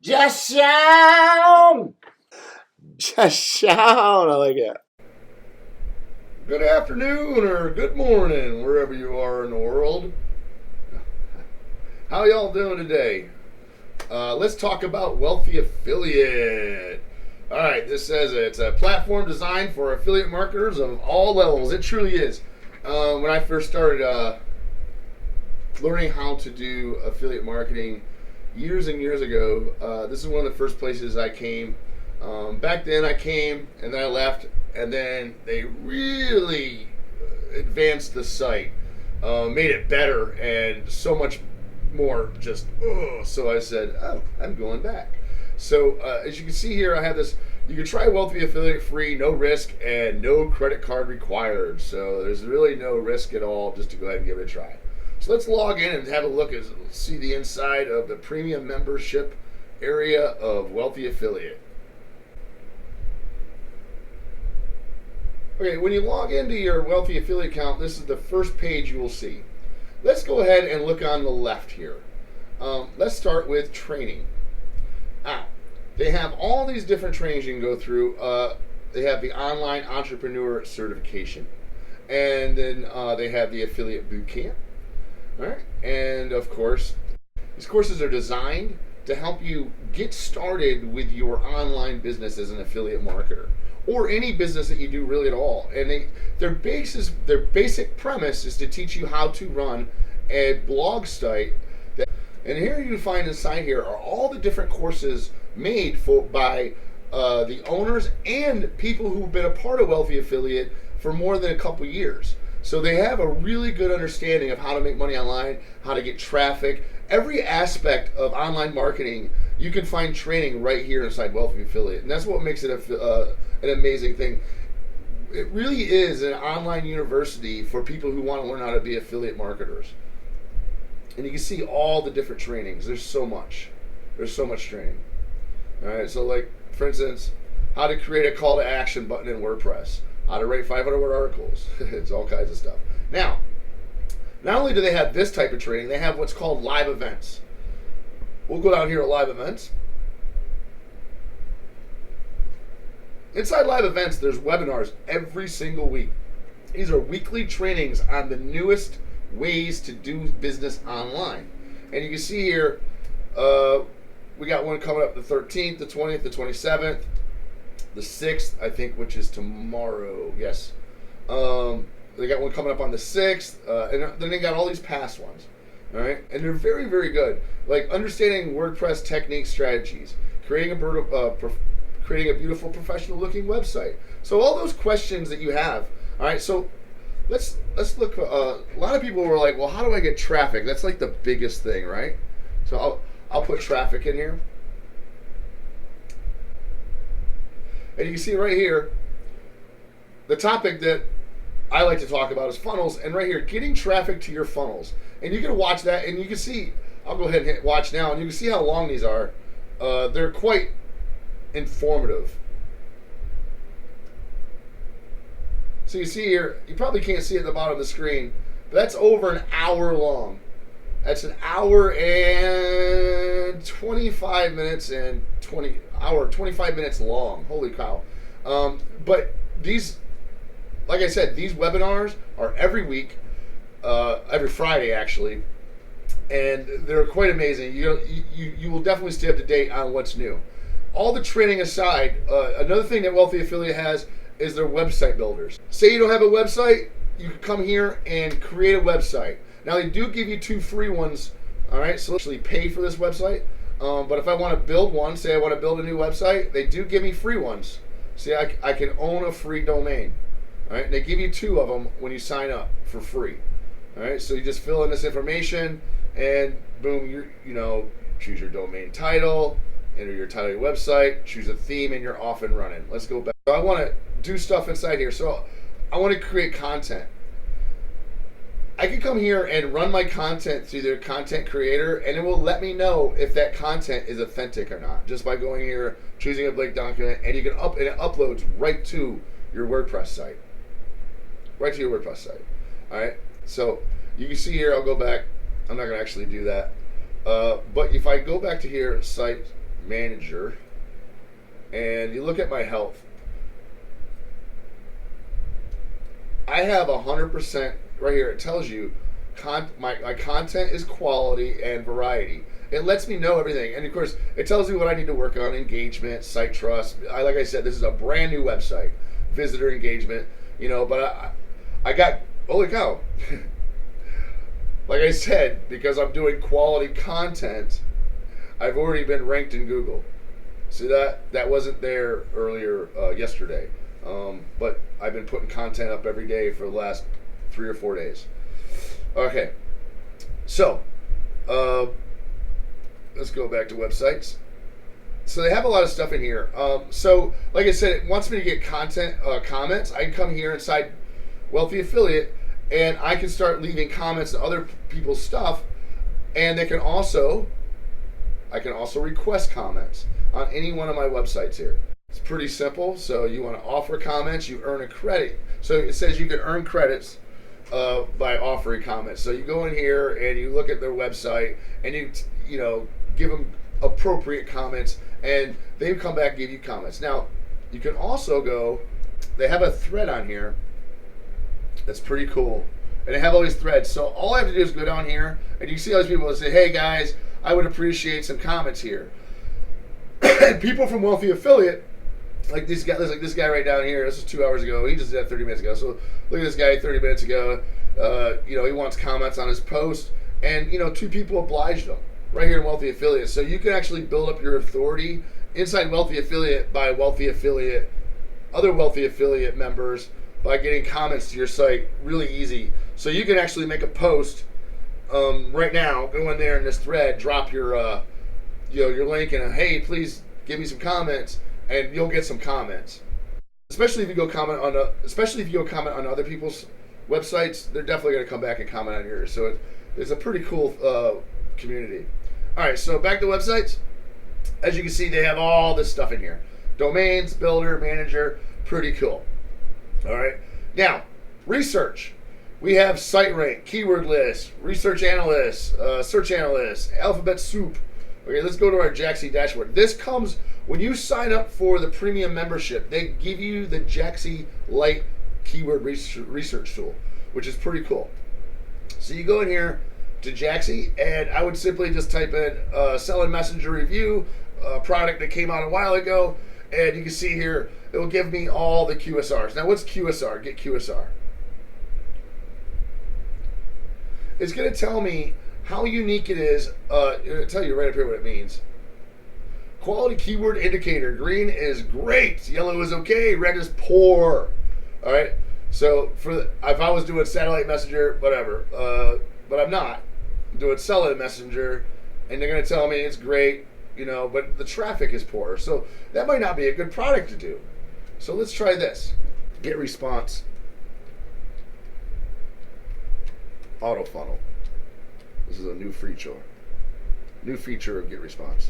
Just shout! Just shout! I like it. Good afternoon or good morning, wherever you are in the world. How y'all doing today? Let's talk about Wealthy Affiliate. All right, this says it's a platform designed for affiliate marketers of all levels. It truly is. When I first started learning how to do affiliate marketing years and years ago, this is one of the first places I came. Back then I came and then I left, and then they really advanced the site, made it better and so much more just, so I said, oh, I'm going back. So as you can see here, I have this. You can try Wealthy Affiliate free, no risk, and no credit card required. So there's really no risk at all just to go ahead and give it a try. So let's log in and have a look and see the inside of the premium membership area of Wealthy Affiliate. Okay, when you log into your Wealthy Affiliate account, this is the first page you will see. Let's go ahead and look on the left here. Let's start with training. They have all these different trainings you can go through. They have the online entrepreneur certification, and then they have the affiliate bootcamp. All right, and of course, these courses are designed to help you get started with your online business as an affiliate marketer, or any business that you do really at all. And their basic premise is to teach you how to run a blog site. And here you find inside here are all the different courses made by the owners and people who've been a part of Wealthy Affiliate for more than a couple years. So they have a really good understanding of how to make money online, how to get traffic, every aspect of online marketing. You can find training right here inside Wealthy Affiliate, and that's what makes it an amazing thing. It really is an online university for people who want to learn how to be affiliate marketers. And you can see all the different trainings. There's so much. There's so much training. All right, so like, for instance, how to create a call to action button in WordPress, how to write 500-word articles. It's all kinds of stuff. Now, not only do they have this type of training, they have what's called live events. We'll go down here at live events. Inside live events, there's webinars every single week. These are weekly trainings on the newest ways to do business online. And you can see here, we got one coming up the 13th, the 20th, the 27th, the 6th, I think, which is tomorrow. Yes. They got one coming up on the 6th, and then they got all these past ones. All right, and they're very, very good. Like understanding WordPress techniques, strategies, creating a beautiful, professional-looking website. So all those questions that you have. All right, so let's look. A lot of people were like, "Well, how do I get traffic?" That's like the biggest thing, right? So I'll put traffic in here, and you can see right here the topic that I like to talk about is funnels, and right here, getting traffic to your funnels. And you can watch that, and you can see. I'll go ahead and hit watch now, and you can see how long these are. They're quite informative. So you see here, you probably can't see it at the bottom of the screen, but that's over an hour long. That's an hour and 25 minutes and 25 minutes long. Holy cow. But these, like I said, these webinars are every week, every Friday actually, and they're quite amazing. You will definitely stay up to date on what's new. All the training aside, another thing that Wealthy Affiliate has is their website builders. Say you don't have a website, you can come here and create a website. Now they do give you 2 free ones, all right, so actually pay for this website. But if I want to build one, say I want to build a new website, they do give me free ones. See, I can own a free domain, all right, and they give you 2 of them when you sign up for free. All right, so you just fill in this information, and boom, you choose your domain title, enter your title of your website, choose a theme, and you're off and running. Let's go back. So I want to do stuff inside here. So I want to create content. I can come here and run my content through their content creator, and it will let me know if that content is authentic or not, just by going here, choosing a blank document, and you can and it uploads right to your WordPress site. Right to your WordPress site. All right. So you can see here. I'll go back. I'm not going to actually do that. But if I go back to here, site manager, and you look at my health, I have 100% right here. It tells you my content is quality and variety. It lets me know everything, and of course, it tells me what I need to work on: engagement, site trust. Like I said, this is a brand new website, visitor engagement. But I got, holy cow! Like I said, because I'm doing quality content, I've already been ranked in Google. See that wasn't there earlier yesterday, but I've been putting content up every day for the last 3 or 4 days. Okay, so let's go back to websites. So they have a lot of stuff in here. So like I said, it wants me to get content comments. I can come here inside Wealthy Affiliate, and I can start leaving comments on other people's stuff, and I can also request comments on any one of my websites here. It's pretty simple. So you want to offer comments, you earn a credit. So it says you can earn credits by offering comments. So you go in here and you look at their website, and you give them appropriate comments, and they come back and give you comments. Now you can also go. They have a thread on here that's pretty cool, and they have all these threads. So all I have to do is go down here, and you see all these people that say, "Hey guys, I would appreciate some comments here." And people from Wealthy Affiliate, like this guy right down here. This is 2 hours ago. He just did that 30 minutes ago. So look at this guy 30 minutes ago. He wants comments on his post, and 2 people obliged him right here in Wealthy Affiliate. So you can actually build up your authority inside Wealthy Affiliate by other Wealthy Affiliate members by getting comments to your site really easy. So you can actually make a post right now. Go in there in this thread, drop your your link, and hey, please give me some comments, and you'll get some comments. Especially if you go comment on other people's websites, they're definitely going to come back and comment on yours. So it's a pretty cool community. All right, so back to websites. As you can see, they have all this stuff in here: domains, builder, manager. Pretty cool. All right. Now, research. We have SiteRank, keyword list, research analyst, search analyst, alphabet soup. Okay, let's go to our Jaxi dashboard. This comes when you sign up for the premium membership. They give you the Jaxi Lite keyword research tool, which is pretty cool. So you go in here to Jaxi, and I would simply just type in Sell and Messenger review, a product that came out a while ago, and you can see here it will give me all the QSRs. Now, what's QSR? Get QSR. It's going to tell me how unique it is. It'll tell you right up here what it means. Quality keyword indicator. Green is great. Yellow is okay. Red is poor. All right. So if I was doing satellite messenger, whatever, but I'm not. I'm doing cellular messenger, and they're going to tell me it's great, but the traffic is poor. So that might not be a good product to do. So let's try this. Get response. Auto funnel. This is a new feature. New feature of Get Response.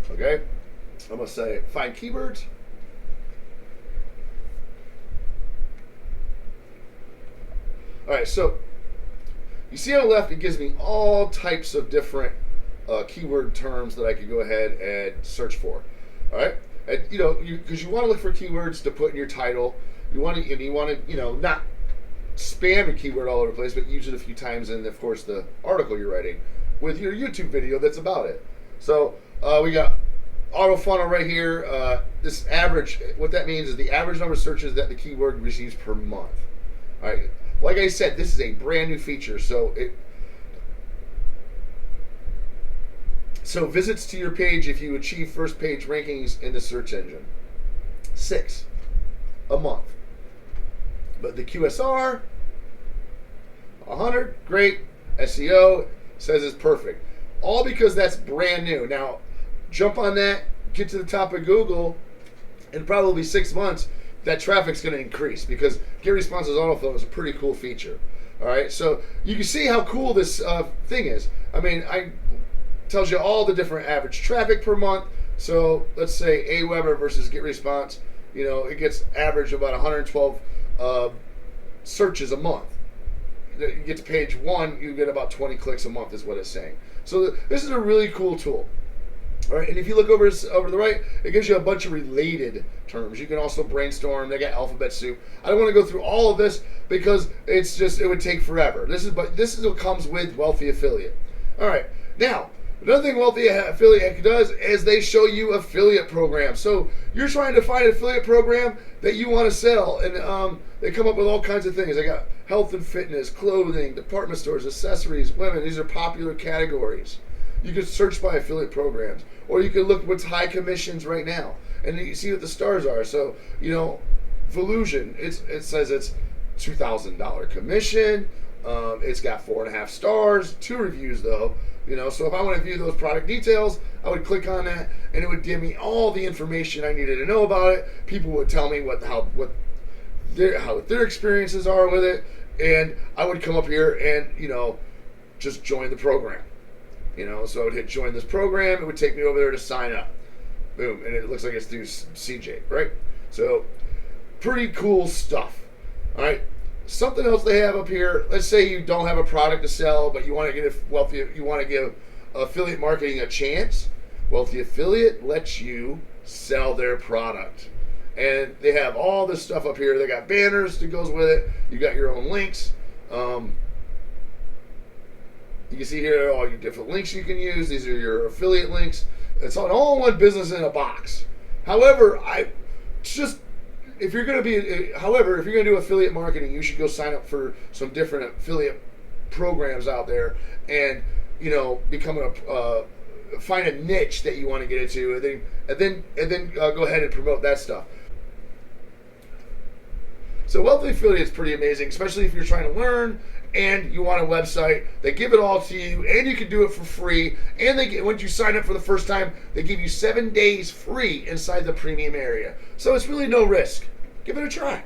Okay? I'm going to say find keywords. Alright, so you see on the left, it gives me all types of different keyword terms that I can go ahead and search for. Alright? And because you want to look for keywords to put in your title. You want to not spam a keyword all over the place, but use it a few times in, of course, the article you're writing with your YouTube video that's about it. So we got auto funnel right here. This average, what that means is the average number of searches that the keyword receives per month. All right. Like I said, this is a brand new feature, so visits to your page if you achieve first page rankings in the search engine. 6 a month. But the QSR, 100, great. SEO says it's perfect. All because that's brand new. Now, jump on that, get to the top of Google, in probably 6 months, that traffic's going to increase because Get Responses Autoflow is a pretty cool feature. All right, so you can see how cool this thing is. I mean, it tells you all the different average traffic per month. So let's say Aweber versus Get Response. It gets average about 112 searches a month. You get to page 1, you get about 20 clicks a month is what it's saying. So this is a really cool tool. All right, and if you look over to the right, it gives you a bunch of related terms. You can also brainstorm. They got alphabet soup. I don't want to go through all of this because it would take forever. This is what comes with Wealthy Affiliate. All right, now another thing Wealthy Affiliate does is they show you affiliate programs. So you're trying to find an affiliate program that you want to sell, and they come up with all kinds of things. They got health and fitness, clothing, department stores, accessories, women. These are popular categories. You could search by affiliate programs, or you could look what's high commissions right now, and you see what the stars are. So Volusion, it says it's $2,000 commission. It's got 4.5 stars, 2 reviews though. So if I want to view those product details, I would click on that, and it would give me all the information I needed to know about it. People would tell me how their experiences are with it, and I would come up here and just join the program. So I would hit join this program. It would take me over there to sign up. Boom, and it looks like it's through CJ, right? So pretty cool stuff. All right. Something else they have up here. Let's say you don't have a product to sell, but you want to give affiliate marketing a chance. Wealthy Affiliate lets you sell their product, and they have all this stuff up here. They got banners that goes with it. You got your own links. You can see here all your different links you can use. These are your affiliate links. It's all one business in a box. However, if you're going to do affiliate marketing, you should go sign up for some different affiliate programs out there, and find a niche that you want to get into, and then go ahead and promote that stuff. So Wealthy Affiliate is pretty amazing, especially if you're trying to learn and you want a website. They give it all to you, and you can do it for free. And once you sign up for the first time, they give you 7 days free inside the premium area. So it's really no risk. Give it a try.